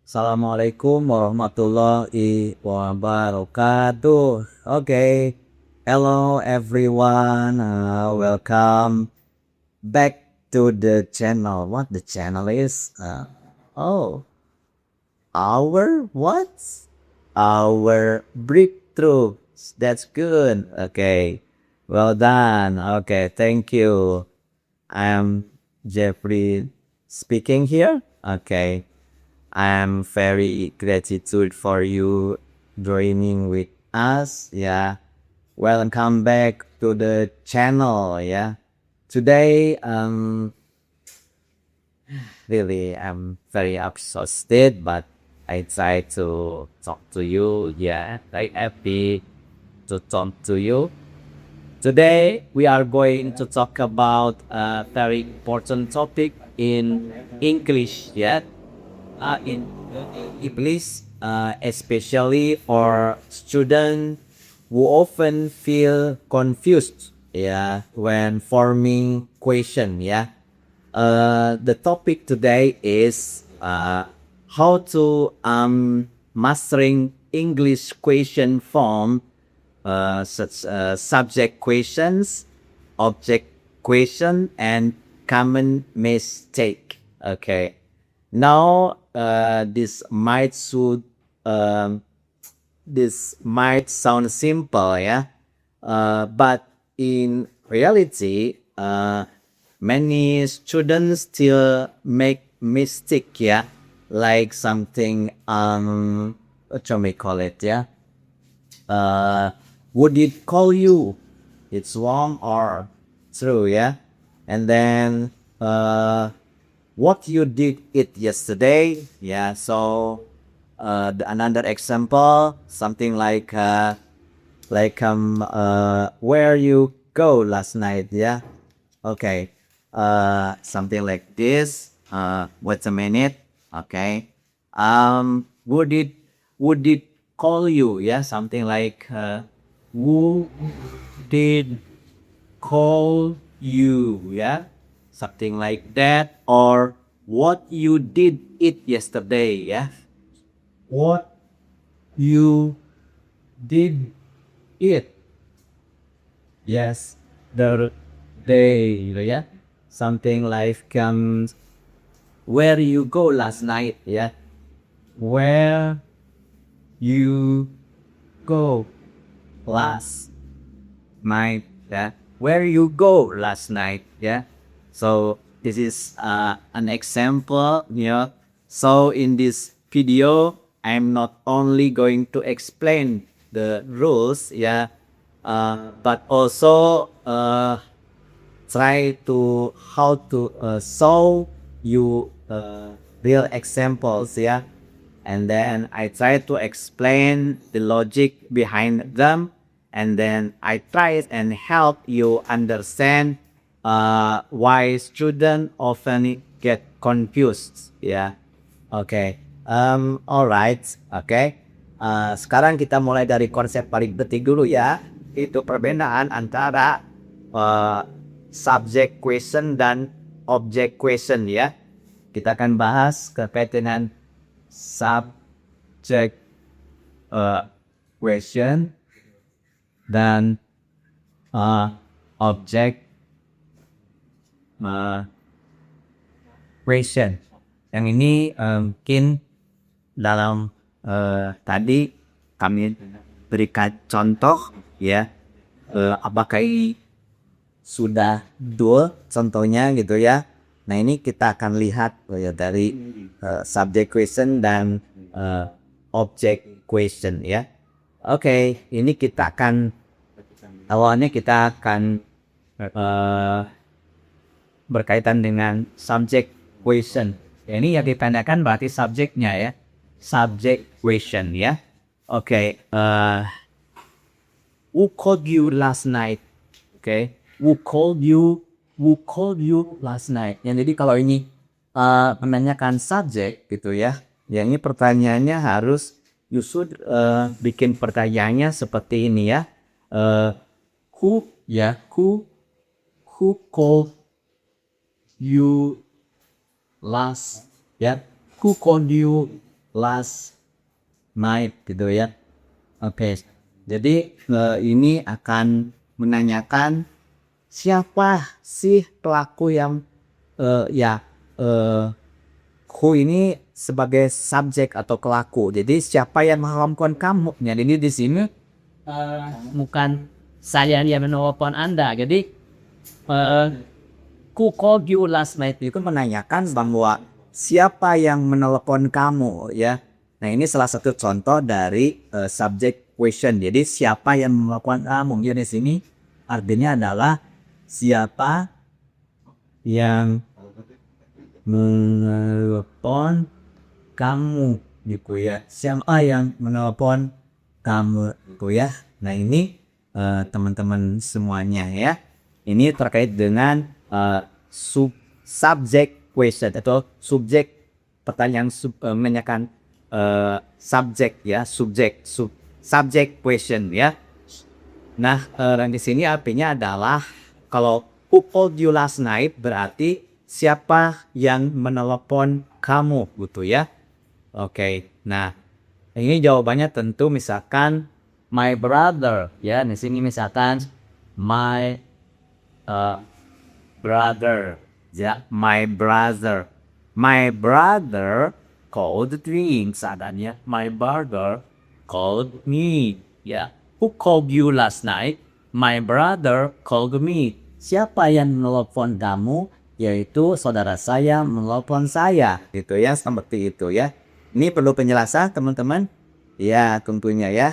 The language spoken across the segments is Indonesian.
Assalamualaikum warahmatullahi wabarakatuh. Okay, hello everyone. Welcome back to the channel. What the channel is? Oh, our what? Our breakthroughs. That's good. Okay, well done. Okay, thank you. I am Jeffrey speaking here. Okay. I'm very gratitude for you joining with us. Yeah. Welcome back to the channel. Yeah. Today, really, I'm very exhausted, but I try to talk to you. Yeah. Very happy to talk to you. Today, we are going to talk about a very important topic in English. Yeah. In English, especially for students who often feel confused, yeah, when forming question, yeah. The topic today is how to mastering English question form, such subject questions, object question, and common mistake. Okay. Now, um, this might sound simple, yeah, but in reality, many students still make mistake, yeah, like something what shall we call it, yeah, uh, would it call you? It's wrong or true, yeah, and then what you did it yesterday, yeah. So another example, something like where you go last night, yeah. Okay, something like this. Wait a minute. Okay, would it call you, yeah, something like who did call you, yeah, something like that. Or what you did it yesterday, yeah, what you did it, yes, the day, yeah, something like where you go last night, yeah, where you go last night, yeah, where you go last night, yeah. So this is an example, yeah. So in this video, I'm not only going to explain the rules, yeah, but also try to how to show you real examples, yeah, and then I try to explain the logic behind them, and then I try and help you understand why students often get confused, yeah. Okay, alright, okay. Sekarang kita mulai dari konsep paling penting dulu, ya, itu perbedaan antara uh, subject question dan object question, ya. Kita akan bahas terkait dengan subject uh, question dan object uh, question. Yang ini mungkin dalam tadi kami berikan contoh, ya. Apakah ini sudah dua contohnya gitu, ya. Nah, ini kita akan lihat ya dari subject question dan object question, ya. Oke, ini kita akan awalnya kita akan berkaitan dengan subject question. Ya, ini yang ditandakan berarti subjeknya, ya. Subject question, ya. Oke, who called you last night? Oke, who called you? Who called you last night? Yang jadi kalau ini menanyakan subjek gitu, ya. Yang ini pertanyaannya harus you should bikin pertanyaannya seperti ini, ya. Who, ya, who called you last, ya, who called you last night gitu ya. Oke. Jadi ini akan menanyakan siapa sih pelaku yang who ini sebagai subjek atau pelaku. Jadi siapa yang menelpon kamu? Jadi di sini bukan saya yang menelpon Anda. Jadi who called you last night itu menanyakan bahwa siapa yang menelpon kamu ya. Nah ini salah satu contoh dari subject question. Jadi siapa yang menelpon kamu? Jadi di sini artinya adalah siapa yang menelpon kamu gitu ya. Siapa yang menelpon kamu gitu ya. Nah ini teman-teman semuanya ya. Ini terkait dengan subject question atau subjek pertanyaan menanyakan subjek ya, subject question ya. Nah, di sini artinya adalah kalau who called you last night berarti siapa yang menelepon kamu gitu ya. Oke. Nah, ini jawabannya tentu misalkan my brother ya. Di sini misalkan my brother ya, my brother called me. Seadanya my brother called me ya. Who called you last night? My brother called me. Siapa yang menelpon kamu? Yaitu saudara saya menelpon saya gitu ya, seperti itu ya. Ini perlu penjelasan teman-teman ya, tentunya ya.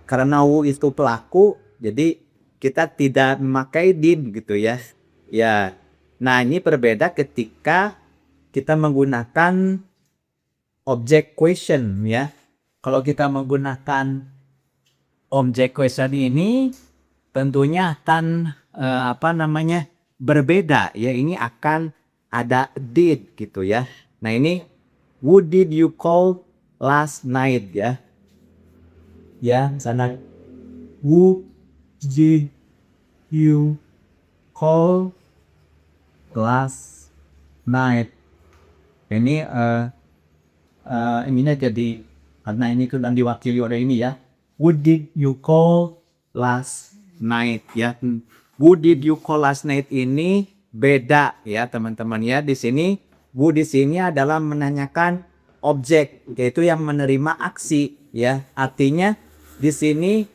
Karena who itu pelaku, jadi kita tidak memakai did gitu ya. Ya. Nah, ini berbeda ketika kita menggunakan object question ya. Kalau kita menggunakan object question ini tentunya akan berbeda ya. Ini akan ada did gitu ya. Nah, ini who did you call last night ya. Ya, sana who did you call last night. Ini ini jadi karena ini kan diwakili oleh ini ya. Who did you call last night ya. Who did you call last night ini beda ya teman-teman ya. Di sini who di sini adalah menanyakan objek, yaitu yang menerima aksi ya. Artinya di sini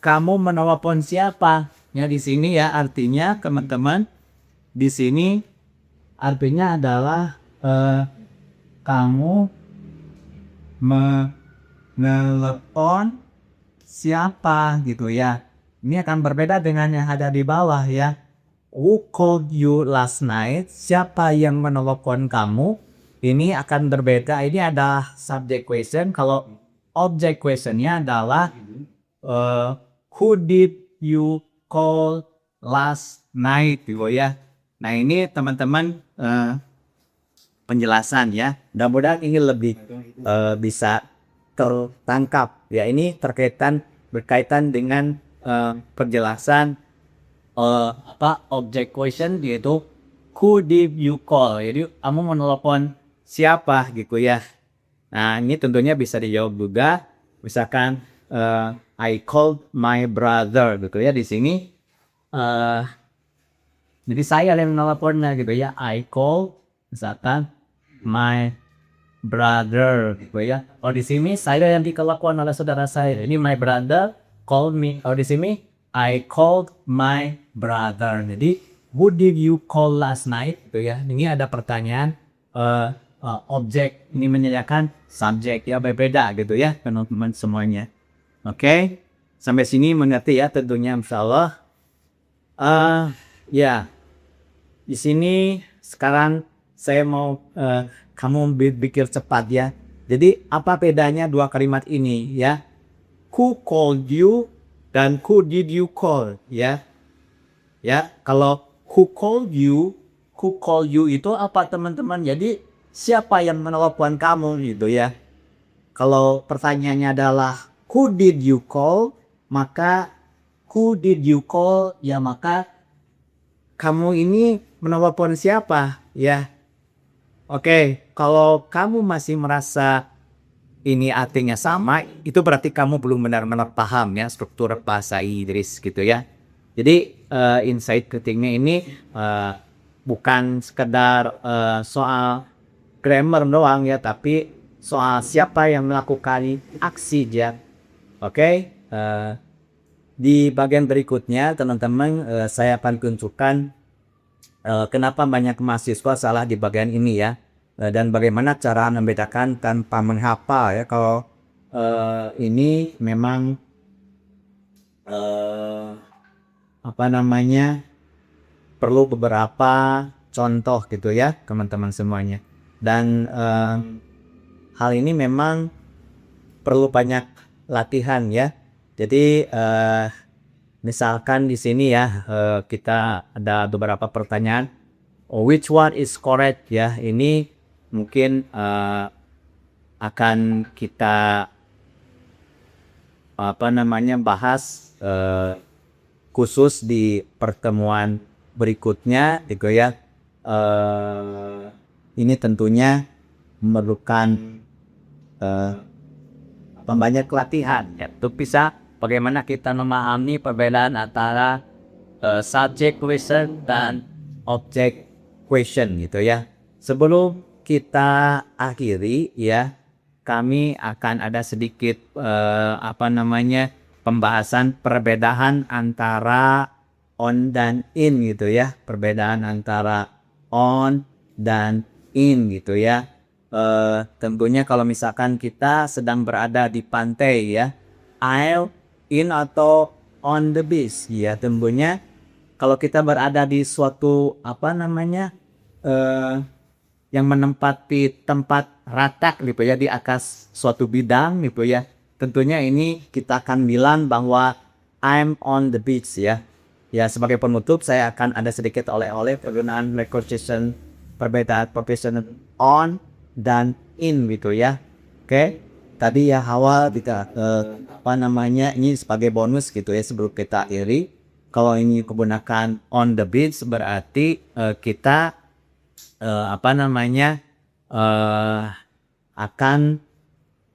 kamu menelpon siapa? Ya di sini ya artinya teman-teman di sini artinya adalah kamu menelpon siapa gitu ya. Ini akan berbeda dengan yang ada di bawah ya. Who called you last night? Siapa yang menelpon kamu? Ini akan berbeda. Ini ada subject question. Kalau object questionnya adalah who did you call last night gitu ya. Nah ini teman-teman penjelasan ya. Mudah-mudahan ini lebih bisa tertangkap ya. Ini berkaitan dengan penjelasan object question, yaitu who did you call. Jadi kamu menelpon siapa gitu ya. Nah ini tentunya bisa dijawab juga. Misalkan I called my brother gitu ya. Di sini jadi saya yang menelponnya gitu ya. I call misalkan my brother gitu ya. Oh di sini saya yang dikelakukan oleh saudara saya. Ini my brother called me. Oh di sini I called my brother. Jadi who did you call last night gitu ya. Ini ada pertanyaan objek, ini menanyakan subjek ya, berbeda gitu ya teman-teman semuanya. Oke. Sampai sini mengerti ya tentunya insyaallah. Ya. Di sini sekarang saya mau kamu pikir cepat ya. Jadi apa bedanya dua kalimat ini ya? Who called you dan who did you call ya? Ya, kalau who called you itu apa teman-teman? Jadi siapa yang menelpon kamu gitu ya? Kalau pertanyaannya adalah who did you call, maka who did you call ya, maka kamu ini menelpon siapa ya? Oke, kalau kamu masih merasa ini artinya sama, itu berarti kamu belum benar-benar paham ya struktur bahasa Inggris gitu ya. Jadi insight pentingnya ini bukan sekedar soal grammar doang ya, tapi soal siapa yang melakukan aksi ya. Oke, di bagian berikutnya teman-teman saya akan tunjukkan kenapa banyak mahasiswa salah di bagian ini ya, dan bagaimana cara membedakan tanpa menghafal ya. Kalau ini memang apa namanya, perlu beberapa contoh gitu ya teman-teman semuanya, dan hal ini memang perlu banyak latihan ya. Jadi misalkan di sini ya kita ada beberapa pertanyaan, which one is correct ya, ini mungkin akan kita apa namanya bahas khusus di pertemuan berikutnya gitu ya. Ini tentunya memerlukan banyak latihan ya, untuk bisa bagaimana kita memahami perbedaan antara subject question dan object question gitu ya. Sebelum kita akhiri ya, kami akan ada sedikit apa namanya pembahasan perbedaan antara on dan in gitu ya, perbedaan antara on dan in gitu ya. Tentunya kalau misalkan kita sedang berada di pantai ya, I'm in atau on the beach ya, tentunya kalau kita berada di suatu apa namanya yang menempati tempat ratak gitu ya, di atas suatu bidang gitu ya, tentunya ini kita akan bilang bahwa I'm on the beach ya. Ya, sebagai penutup saya akan ada sedikit oleh-oleh penggunaan preposition, perbedaan preposition on dan in gitu ya. Oke, tadi ya awal kita apa namanya, ini sebagai bonus gitu ya sebelum kita akhiri. Kalau ini menggunakan on the beach berarti kita apa namanya akan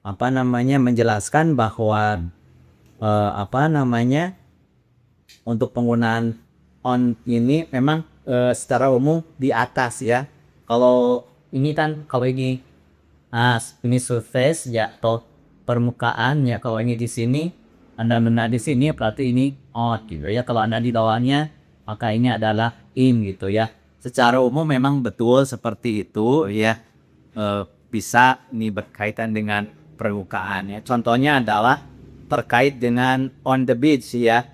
apa namanya menjelaskan bahwa apa namanya untuk penggunaan on ini memang secara umum di atas ya. Kalau ini kan, kalau ini ini surface ya atau permukaan ya. Kalau ini di sini, Anda benar di sini berarti ini on gitu ya. Kalau Anda di bawahnya maka ini adalah in gitu ya. Secara umum memang betul seperti itu ya. Bisa ini berkaitan dengan permukaan ya. Contohnya adalah terkait dengan on the beach ya.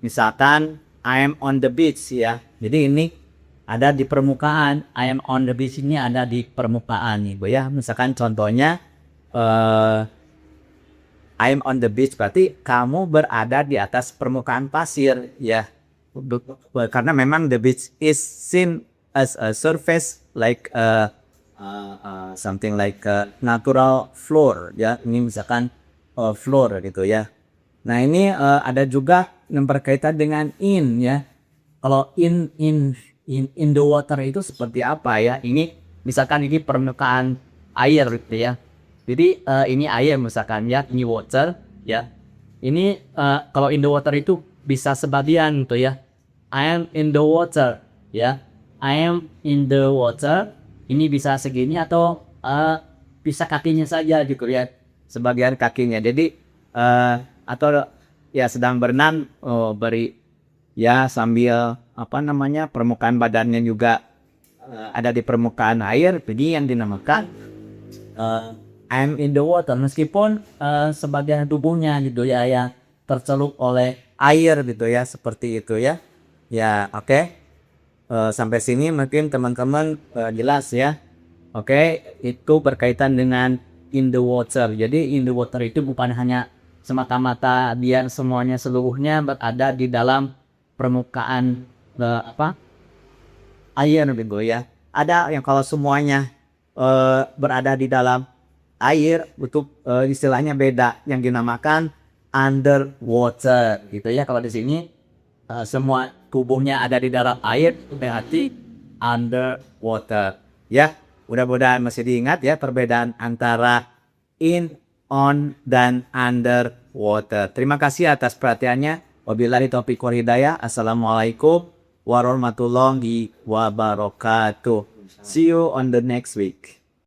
Misalkan I am on the beach ya. Jadi ini ada di permukaan, I am on the beach ini ada di permukaan nih Bu ya. Misalkan contohnya I am on the beach berarti kamu berada di atas permukaan pasir ya. Karena memang the beach is seen as a surface like something like a natural floor ya. Ini misalkan floor gitu ya. Nah ini ada juga yang berkaitan dengan in ya. Kalau in the water itu seperti apa ya? Ini misalkan ini permukaan air gitu ya. Jadi ini air misalkan ya, ini water ya. Ini kalau in the water itu bisa sebagian gitu ya. I am in the water ya. I am in the water. Ini bisa segini atau bisa kakinya saja gitu ya. Sebagian kakinya. Jadi atau ya sedang berenang beri ya sambil apa namanya permukaan badannya juga ada di permukaan air, jadi yang dinamakan I'm in the water, meskipun sebagian tubuhnya gitu ya yang tercelup oleh air gitu ya, seperti itu ya. Ya oke. Sampai sini mungkin teman-teman jelas ya. Oke, itu berkaitan dengan in the water. Jadi in the water itu bukan hanya semata-mata biar semuanya seluruhnya berada di dalam permukaan air gitu ya. Ada yang kalau semuanya berada di dalam air, untuk istilahnya beda, yang dinamakan underwater gitu ya. Kalau di sini semua tubuhnya ada di dalam air, berarti underwater ya. Mudah-mudahan masih diingat ya perbedaan antara in, on dan under water. Terima kasih atas perhatiannya. Wabillahi taufiq wal hidayah. Assalamualaikum warahmatullahi wabarakatuh. See you on the next week.